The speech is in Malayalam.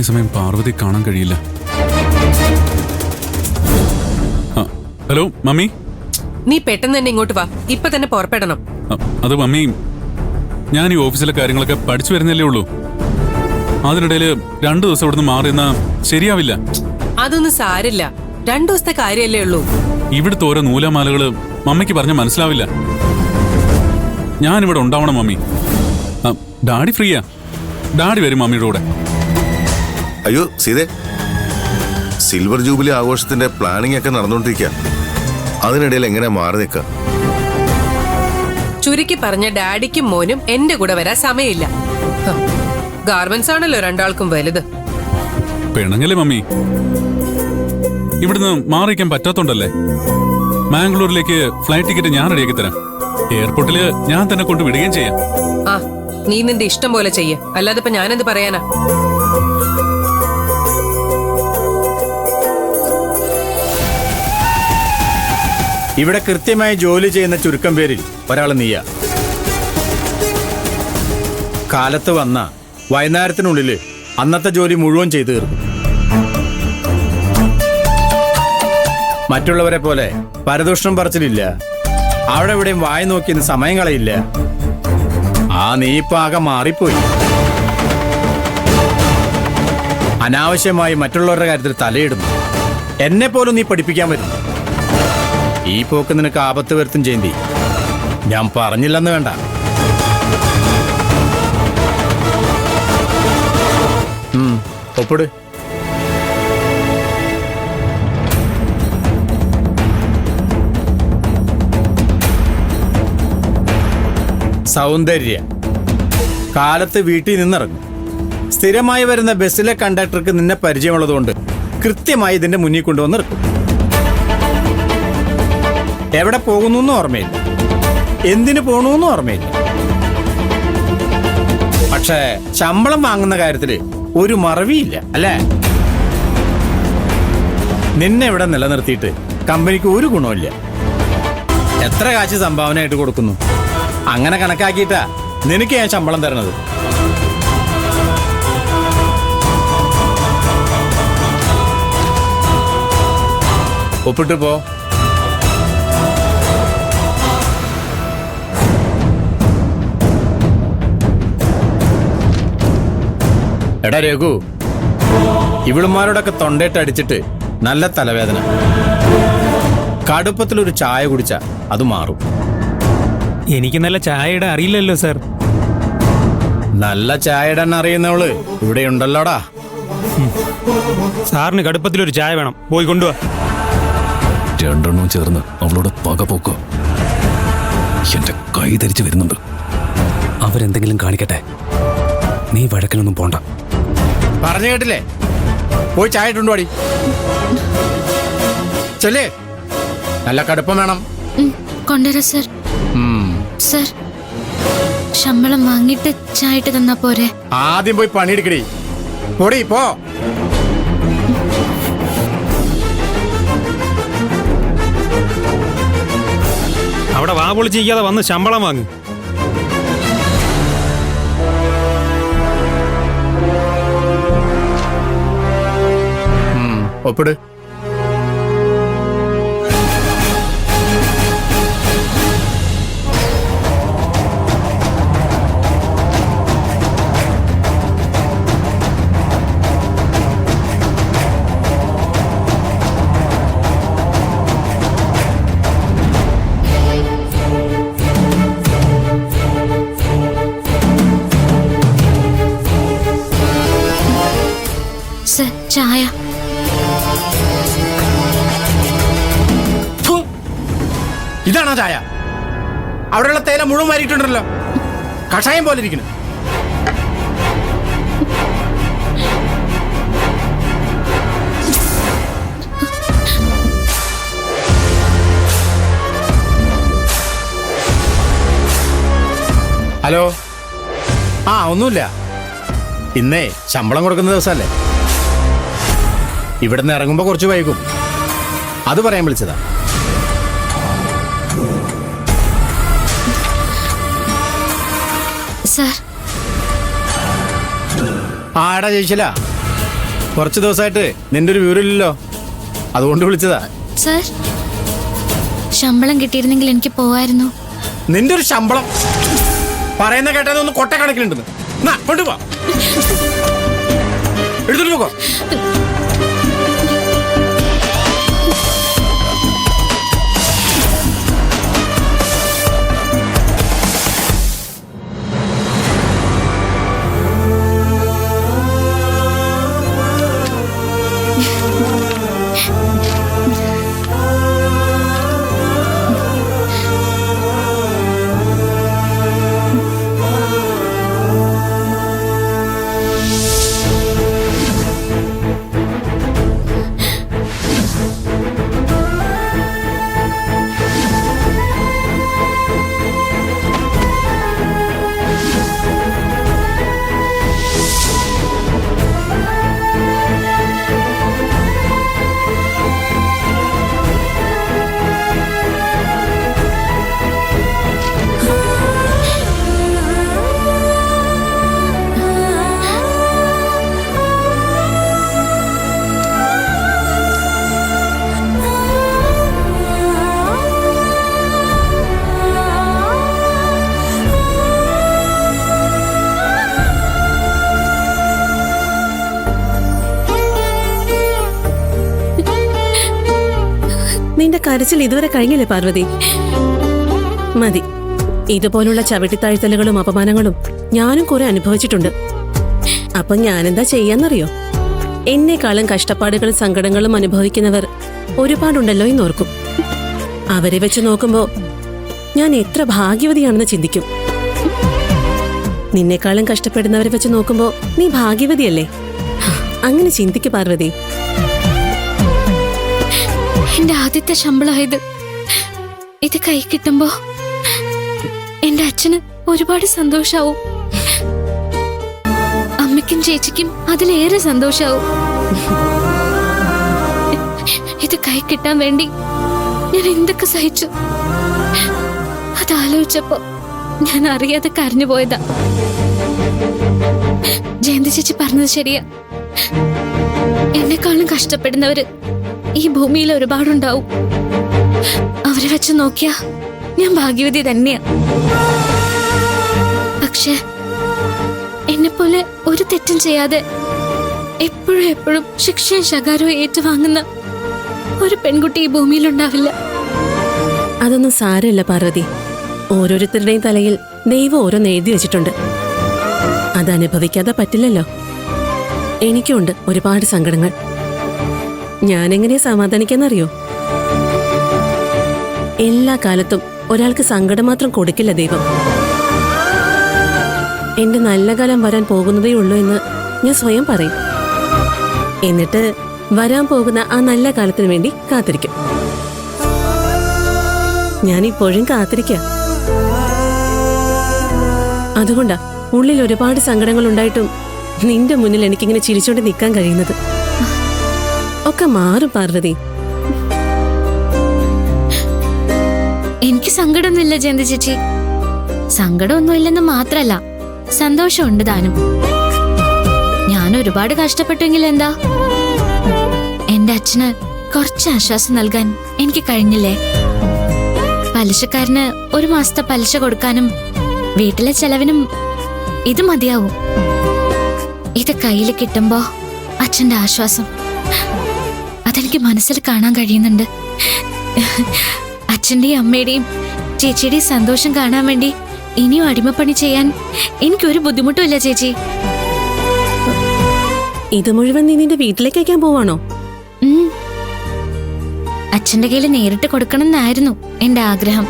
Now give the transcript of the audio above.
ഈ സമയം പാർവതി കാണാൻ കഴിയില്ല. ഹലോ മമ്മി, നീ പെട്ടെന്ന് തന്നെ ഇങ്ങോട്ട് വാ. ഇപ്പൊ തന്നെ പുറപ്പെടണം. അത് മമ്മി, ഞാൻ ഈ ഓഫീസിലെ കാര്യങ്ങളൊക്കെ പഠിച്ചു വരുന്നല്ലേ ഉള്ളൂ. അതിനിടയിൽ 2 ദിവസം ഇവിടുന്ന് മാറിയെന്നാ ശരിയാവില്ല. അതൊന്നും സാരില്ല, 2 ദിവസത്തെ കാര്യല്ലേ ഉള്ളൂ. ഇവിടുത്തെ ഓരോ നൂലാമാലകള് മമ്മിക്ക് പറഞ്ഞ മനസ്സിലാവില്ല. ഞാനിവിടെ ഉണ്ടാവണം മമ്മി. ഡാഡി ഫ്രീയാ, ഡാഡി വരും മമ്മിയുടെ കൂടെ. അയ്യോ സീതേ, സിൽവർ ജൂബിലി ആഘോഷത്തിന്റെ പ്ലാനിംഗ് ഒക്കെ നടന്നുകൊണ്ടിരിക്കുക. അതിനിടയിൽ എങ്ങനെ മാറി നിൽക്കുക? ചുരുക്കി പറഞ്ഞ ഡാഡിക്കും മോനും എന്റെ കൂടെ വരാൻ സമയമില്ല. ഗാർമെന്റ്സ് ആണല്ലോ രണ്ടാൾക്കും വലുത്. പിണങ്ങല്ലേ മമ്മി? ഇവിടുന്ന് മാറിയിക്കാൻ പറ്റാത്തോണ്ടല്ലേ. മാംഗ്ലൂരിലേക്ക് ഫ്ലൈറ്റ് ടിക്കറ്റ് ഞാൻ റെഡിയാക്കി തരാം. എയർപോർട്ടില് ഞാൻ തന്നെ കൊണ്ട് വിടുകയും ചെയ്യാം. ആ, നീ നിന്റെ ഇഷ്ടം പോലെ ചെയ്യ, അല്ലാതെ ഇപ്പൊ ഞാനെന്ത് പറയാനാ. ഇവിടെ കൃത്യമായി ജോലി ചെയ്യുന്ന ചുരുക്കം പേരിൽ ഒരാൾ നീയാ. കാലത്ത് വന്ന വൈകുന്നേരത്തിനുള്ളിൽ അന്നത്തെ ജോലി മുഴുവൻ ചെയ്തു തീർക്കും. മറ്റുള്ളവരെ പോലെ പരദൂഷണം പറച്ചിലില്ല. അവിടെ എവിടെയും വായി നോക്കിയെന്ന് സമയം കളയില്ല. നീ ഇപ്പൊ ആകെ മാറിപ്പോയി. അനാവശ്യമായി മറ്റുള്ളവരുടെ കാര്യത്തിൽ തലയിടുന്നു. എന്നെ പോലും നീ പഠിപ്പിക്കാൻ വരുന്നു. ഈ പോക്ക് നിനക്ക് ആപത്ത് വരുത്തും ജയന്തി. ഞാൻ പറഞ്ഞില്ലെന്ന് വേണ്ട. ഒപ്പിട്. സൗന്ദര്യ കാലത്ത് വീട്ടിൽ നിന്നിറങ്ങും. സ്ഥിരമായി വരുന്ന ബസ്സിലെ കണ്ടക്ടർക്ക് നിന്നെ പരിചയമുള്ളതുകൊണ്ട് കൃത്യമായി ഇതിന്റെ മുന്നിൽ കൊണ്ടുവന്ന് ഇറക്കും. എവിടെ പോകുന്നു ഓർമ്മയില്ല, എന്തിനു പോണൂന്നും ഓർമ്മയില്ല. പക്ഷേ ശമ്പളം വാങ്ങുന്ന കാര്യത്തില് ഒരു മറവിയില്ല, അല്ലേ? നിന്നെ ഇവിടെ നിലനിർത്തിയിട്ട് കമ്പനിക്ക് ഒരു ഗുണമില്ല. എത്ര കാശ് സംഭാവനയായിട്ട് കൊടുക്കുന്നു, അങ്ങനെ കണക്കാക്കിയിട്ടാ നിനക്ക് ഞാൻ ശമ്പളം തരണത്. ഒപ്പിട്ട് പോ. എടാ രഘു, ഇവളുമാരോടൊക്കെ തൊണ്ടയിട്ട് അടിച്ചിട്ട് നല്ല തലവേദന. കടുപ്പത്തിലൊരു ചായ കുടിച്ച അത് മാറും. എനിക്ക് നല്ല ചായ ഇടാൻ അറിയില്ലല്ലോ സാർ. നല്ല ചായ ഇടാൻ അറിയുന്നവള് ഇവിടെ ഉണ്ടല്ലോടാ. സാറിന് കടുപ്പത്തിലൊരു ചായ വേണം, പോയി കൊണ്ടുവാ. 2 ചേർന്ന് അവളോട് പക പോക്കോ. എന്റെ കൈ ധരിച്ചു വരുന്നുണ്ട്. അവരെന്തെങ്കിലും കാണിക്കട്ടെ, നീ വഴക്കിനൊന്നും പോണ്ട. പറഞ്ഞു കേട്ടില്ലേ? പോയി ചായ ഇട്ടുണ്ടോടി. ചെല്ലേ, നല്ല കടുപ്പം വേണം. കൊണ്ടുവരാ സർ. സർ, ശമ്പളം വാങ്ങിട്ട് ചായ ഇട്ട് തന്നാ പോരെ? ആദ്യം പോയി പണിയെടുക്കടി. പോടി പോ. അവിടെ വാ പൊളിച്ചിരിക്കാതെ വന്ന് ശമ്പളം വാങ്ങും. ഒപ്പിട്. സർ, ചായ. ഇതാണോ ചായ? അവിടെയുള്ള തേയില മുഴുവൻ മാറിയിട്ടുണ്ടല്ലോ, കഷായം പോലെ ഇരിക്കുന്നു. ഹലോ. ഒന്നുമില്ല. ഇന്നേ ശമ്പളം കൊടുക്കുന്ന ദിവസമല്ലേ. ഇവിടുന്ന് ഇറങ്ങുമ്പോ കുറച്ച് വൈകും, അത് പറയാൻ വിളിച്ചതാ. സർ. ആടാ ജയിച്ചില്ല, കുറച്ച് ദിവസമായിട്ട് നിന്റെ ഒരു വിവരമില്ലല്ലോ, അതുകൊണ്ട് വിളിച്ചതാ. സർ, ശമ്പളം കിട്ടിയിരുന്നെങ്കിൽ എനിക്ക് പോവായിരുന്നു. നിന്റെ ഒരു ശമ്പളം പറയുന്ന കേട്ടത് ഒന്ന് കൊട്ടക്കണക്കിലുണ്ടെന്ന്. കൊണ്ടുപോ, എടുത്തിട്ട് പോകോ. നിന്റെ കരച്ചിൽ ഇതുവരെ കഴിഞ്ഞില്ലേ പാർവതി? മതി. ഇതുപോലുള്ള ചവിട്ടിത്താഴ്ത്തലുകളും അപമാനങ്ങളും ഞാനും കുറെ അനുഭവിച്ചിട്ടുണ്ട്. അപ്പൊ ഞാനെന്താ ചെയ്യാന്നറിയോ? എന്നെക്കാളും കഷ്ടപ്പാടുകളും സങ്കടങ്ങളും അനുഭവിക്കുന്നവർ ഒരുപാടുണ്ടല്ലോ എന്നോർക്കും. അവരെ വെച്ച് നോക്കുമ്പോ ഞാൻ എത്ര ഭാഗ്യവതിയാണെന്ന് ചിന്തിക്കും. നിന്നെക്കാളും കഷ്ടപ്പെടുന്നവരെ വെച്ച് നോക്കുമ്പോ നീ ഭാഗ്യവതിയല്ലേ? അങ്ങനെ ചിന്തിക്ക് പാർവതി. എന്റെ ആദ്യത്തെ ശമ്പളമായത് ഇത് കൈ കിട്ടുമ്പോ എന്റെ അച്ഛന് ഒരുപാട് സന്തോഷാവും. അമ്മയ്ക്കും ചേച്ചിക്കും അതിലേറെ സന്തോഷാവും. ഇത് കൈ കിട്ടാൻ വേണ്ടി ഞാൻ എന്തൊക്കെ സഹിച്ചു. അതാലോചിച്ചപ്പോ ഞാൻ അറിയാതെ കരഞ്ഞു പോയതാ. ജയന്തി ചേച്ചി പറഞ്ഞത് ശരിയാ. എന്നെക്കാളും കഷ്ടപ്പെടുന്നവര് ഈ ഭൂമിയിൽ ഒരുപാടുണ്ടാവും. അവരെ വെച്ച് നോക്കിയാ ഞാൻ ഭാഗ്യവതി തന്നെയാ. പക്ഷെ എന്നെപ്പോലെ ഒരു തെറ്റും ചെയ്യാതെ എപ്പോഴും ശിക്ഷയും ശകാരവും ഏറ്റുവാങ്ങുന്ന ഒരു പെൺകുട്ടി ഈ ഭൂമിയിലുണ്ടാവില്ല. അതൊന്നും സാരമില്ല പാർവതി. ഓരോരുത്തരുടെയും തലയിൽ ദൈവം ഓരോന്ന് എഴുതി വെച്ചിട്ടുണ്ട്. അതനുഭവിക്കാതെ പറ്റില്ലല്ലോ. എനിക്കുണ്ട് ഒരുപാട് സങ്കടങ്ങൾ. ഞാനെങ്ങനെയാ സമാധാനിക്കാന്നറിയോ? എല്ലാ കാലത്തും ഒരാൾക്ക് സങ്കടം മാത്രം കൊടുക്കില്ല ദൈവം. എന്റെ നല്ല കാലം വരാൻ പോകുന്നതേ ഉള്ളൂ എന്ന് ഞാൻ സ്വയം പറയും. എന്നിട്ട് വരാൻ പോകുന്ന ആ നല്ല കാലത്തിന് വേണ്ടി കാത്തിരിക്കും. ഞാനിപ്പോഴും കാത്തിരിക്കാം. അതുകൊണ്ടാ ഉള്ളിൽ ഒരുപാട് സങ്കടങ്ങൾ ഉണ്ടായിട്ടും നിന്റെ മുന്നിൽ എനിക്കിങ്ങനെ ചിരിച്ചോണ്ട് നിൽക്കാൻ കഴിയുന്നത്. ഒക്കെ മാറും പാർവതി. എനിക്ക് സങ്കടമൊന്നുമില്ല ജയന്തി ചേച്ചി. സങ്കടമൊന്നുമില്ലെന്ന് മാത്രല്ല, സന്തോഷമുണ്ട് താനും. ഞാൻ ഒരുപാട് കഷ്ടപ്പെട്ടെങ്കിൽ എന്താ, എന്റെ അച്ഛന് കുറച്ച് ആശ്വാസം നൽകാൻ എനിക്ക് കഴിഞ്ഞില്ലേ? പലിശക്കാരന് 1 മാസത്തെ പലിശ കൊടുക്കാനും വീട്ടിലെ ചെലവിനും ഇത് മതിയാവും. ഇത് കയ്യിൽ കിട്ടുമ്പോ അച്ഛന്റെ ആശ്വാസം അതെനിക്ക് മനസ്സിൽ കാണാൻ കഴിയുന്നുണ്ട്. അച്ഛന്റെയും അമ്മയുടെയും ചേച്ചിയുടെയും സന്തോഷം കാണാൻ വേണ്ടി ഇനിയും അടിമപ്പണി ചെയ്യാൻ എനിക്കൊരു ബുദ്ധിമുട്ടുമില്ല ചേച്ചി. ഇത് മുഴുവൻ നീ നിന്റെ വീട്ടിലേക്ക് അയക്കാൻ പോവാണോ? അച്ഛന്റെ കയ്യിൽ നേരിട്ട് കൊടുക്കണം എന്നായിരുന്നു എന്റെ ആഗ്രഹം.